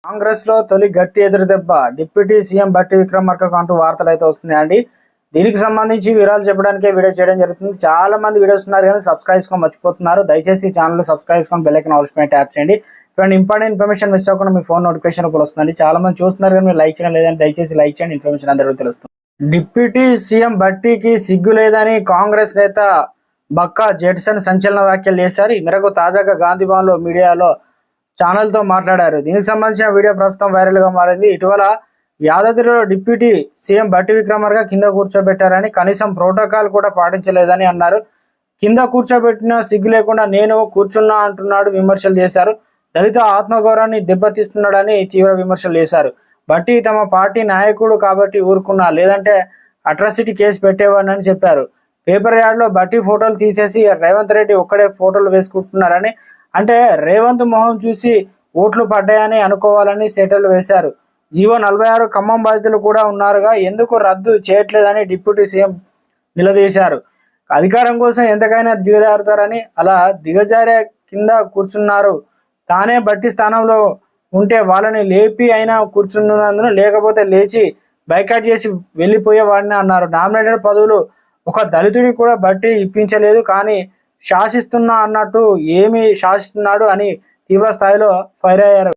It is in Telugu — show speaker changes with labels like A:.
A: కాంగ్రెస్ లో తొలి గట్టి ఎదురుదెబ్బ డిప్యూటీ సీఎం బట్టి విక్రమార్కకు అంటూ వార్తలు అయితే వస్తున్నాయండి. దీనికి సంబంధించి వివరాలు చెప్పడానికే వీడియో చేయడం జరుగుతుంది. చాలా మంది వీడియోస్ ఉన్నారు కానీ సబ్స్క్రైబ్ చేసుకొని మర్చిపోతున్నారు. దయచేసి ఛానల్ సబ్స్క్రైబ్ చేసుకొని బెల్ ఐకాన్ ఆల్ ట్యాప్ చేయండి. ఇటువంటి ఇంపార్టెంట్ ఇన్ఫర్మేషన్ మిస్ అవ్వకుండా మీ ఫోన్ నోటిఫికేషన్ కూడా వస్తుందండి. చాలా మంది చూస్తున్నారు కానీ మీరు లైక్ చేయడం లేదని దయచేసి లైక్ చేయండి. ఇన్ఫర్మేషన్ అందరికీ తెలుస్తుంది. డిప్యూటీ సీఎం బట్టికి సిగ్గు లేదని కాంగ్రెస్ నేత బక్కా జెట్సన్ సంచలన వ్యాఖ్యలు చేశారు. ఈ మేరకు తాజాగా గాంధీ భవన్ లో మీడియాలో ఛానల్తో మాట్లాడారు. దీనికి సంబంధించిన వీడియో ప్రస్తుతం వైరల్గా మారింది. ఇటీవల యాదాద్రిలో డిప్యూటీ సీఎం బట్టి విక్రమార్క కింద కూర్చోబెట్టారని, కనీసం ప్రోటోకాల్ కూడా పాటించలేదని అన్నారు. కింద కూర్చోబెట్టిన సిగ్గు లేకుండా నేను కూర్చున్నా అంటున్నాడు విమర్శలు చేశారు. దళిత ఆత్మగౌరవాన్ని దెబ్బతీస్తున్నాడని తీవ్ర విమర్శలు చేశారు. బట్టి తమ పార్టీ నాయకుడు కాబట్టి ఊరుకున్నా, లేదంటే అట్రాసిటీ కేసు పెట్టేవాడని చెప్పారు. పేపర్ యార్డ్లో బట్టి ఫోటోలు తీసేసి రేవంత్ రెడ్డి ఒక్కడే ఫోటోలు వేసుకుంటున్నారని, అంటే రేవంత్ మొహం చూసి ఓట్లు పడ్డాయని అనుకోవాలని సెటర్లు వేశారు. జీవో 46 ఖమ్మం బాధితులు కూడా ఉన్నారుగా, ఎందుకు రద్దు చేయట్లేదని డిప్యూటీ సీఎం నిలదీశారు. అధికారం కోసం ఎంతకైనా దిగజారుతారని, అలా దిగజారే కింద కూర్చున్నారు. తానే బట్టి స్థానంలో ఉంటే వాళ్ళని లేపి అయినా కూర్చున్నందున, లేకపోతే లేచి బైకాట్ చేసి వెళ్ళిపోయేవాడిని అన్నారు. నామినేటెడ్ పదవులు ఒక దళితుడికి కూడా బట్టి ఇప్పించలేదు, కానీ శాసిస్తున్నా అన్నట్టు ఏమి శాసిస్తున్నాడు అని తీవ్ర స్థాయిలో ఫైర్ అయ్యారు.